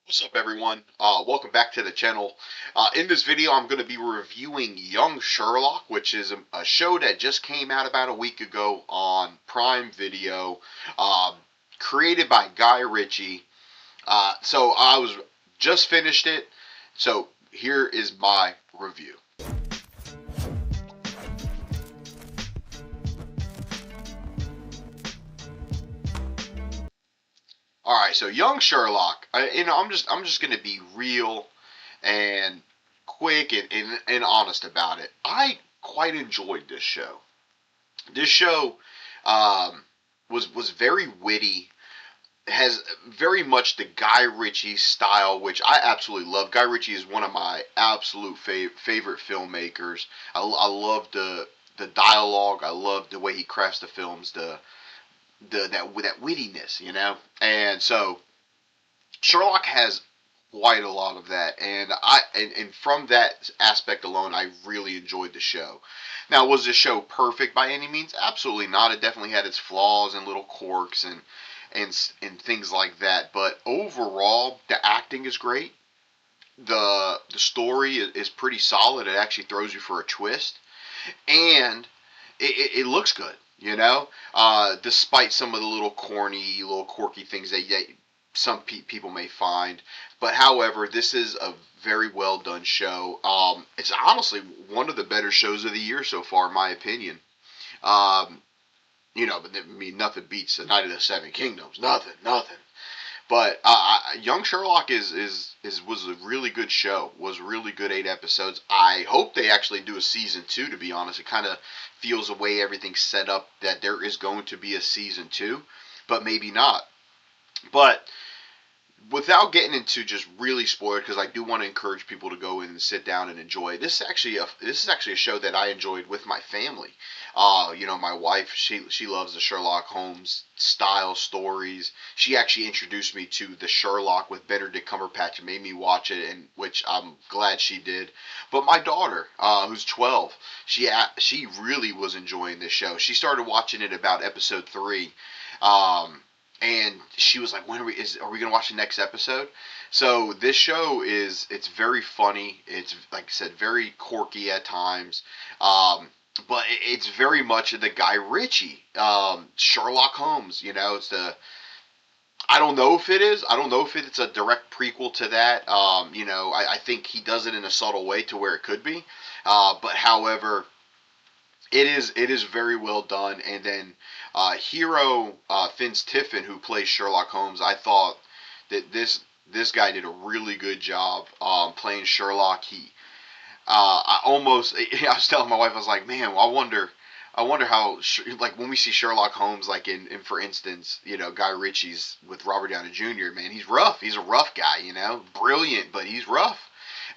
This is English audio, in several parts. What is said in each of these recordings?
What's up, everyone? Welcome back to the channel. In this video, I'm going to be reviewing Young Sherlock, which is a show that just came out about a week ago on Prime Video, uh, created by Guy Ritchie. So I was just finished it. So here is my review. All right, so Young Sherlock. I'm just going to be real and quick and honest about it. I quite enjoyed this show. This show um, was very witty, has very much the Guy Ritchie style, which I absolutely love. Guy Ritchie is one of my absolute favorite filmmakers. I love the dialogue. I love the way he crafts the films. That wittiness, you know. And so Sherlock has quite a lot of that, and from that aspect alone, I really enjoyed the show. Now, was the show perfect by any means? Absolutely not. It definitely had its flaws and little quirks and things like that. But overall, the acting is great. The story is pretty solid. It actually throws you for a twist, and it looks good. You know, despite some of the little corny, little quirky things that some people may find. But however, this is a very well done show. It's honestly one of the better shows of the year so far, in my opinion. Um, but I mean, nothing beats the Night of the Seven Kingdoms. Nothing. But Young Sherlock is was a really good show. Was really good 8 episodes. I hope they actually do a season 2. To be honest, it kind of feels the way everything's set up that there is going to be a season 2, but maybe not. But without getting into just really spoiled, because I do want to encourage people to go in and sit down and enjoy. This is actually a show that I enjoyed with my family. My wife, she loves the Sherlock Holmes style stories. She actually introduced me to the Sherlock with Benedict Cumberbatch and made me watch it, and which I'm glad she did. But my daughter, who's 12, she really was enjoying this show. She started watching it about episode 3. Um, and she was like, "When are we gonna watch the next episode?" So this show it's very funny. It's like I said, very quirky at times, but it's very much the Guy Ritchie Sherlock Holmes. It's the I don't know if it is. I don't know if it's a direct prequel to that. I think he does it in a subtle way to where it could be. But however, it is very well done. And then Hero Finch Tiffin, who plays Sherlock Holmes, I thought that this guy did a really good job playing Sherlock. I was telling my wife, I was like, man, I wonder how like when we see Sherlock Holmes, like in for instance, Guy Ritchie's with Robert Downey Jr. Man, he's rough. He's a rough guy, brilliant, but he's rough.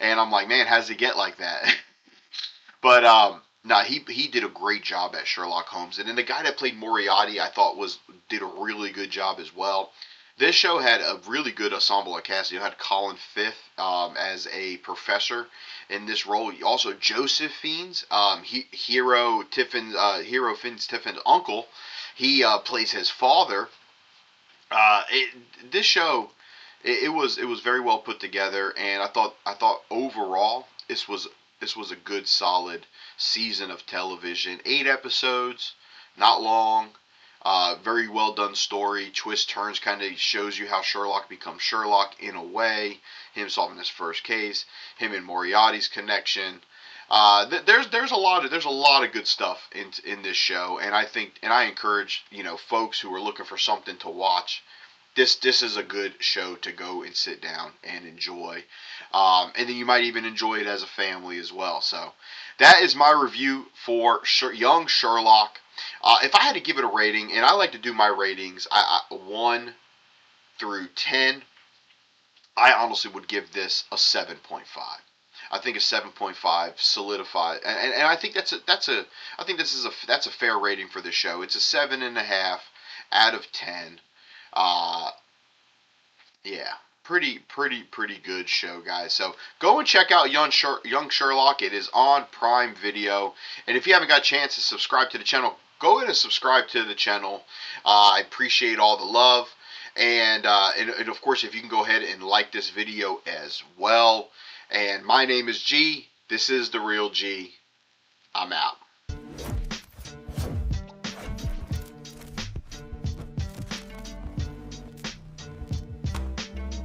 And I'm like, man, how does he get like that? But no, he did a great job as Sherlock Holmes, and then the guy that played Moriarty, I thought did a really good job as well. This show had a really good ensemble of cast. You had Colin Firth as a professor in this role. Also Joseph Fiennes, Hero Finn's Tiffin's uncle. He plays his father. This show, it was very well put together, and I thought overall this was a good solid season of television. 8 episodes, not long. Very well done story. Twist turns kind of shows you how Sherlock becomes Sherlock in a way. Him solving his first case. Him and Moriarty's connection. There's a lot of good stuff in this show, and I encourage folks who are looking for something to watch. This is a good show to go and sit down and enjoy, and then you might even enjoy it as a family as well. So that is my review for Young Sherlock. If I had to give it a rating, and I like to do my ratings, 1 through 10, I honestly would give this a 7.5. I think a 7.5 solidified, and I think I think that's a fair rating for the show. It's a 7.5 out of 10. Uh, yeah, pretty good show, guys. So go and check out Young Sherlock. It is on Prime Video, and if you haven't got a chance to subscribe to the channel, go ahead and subscribe to the channel. I appreciate all the love. And of course, if you can go ahead and like this video as well. And my name is G. This is The Real G. I'm out.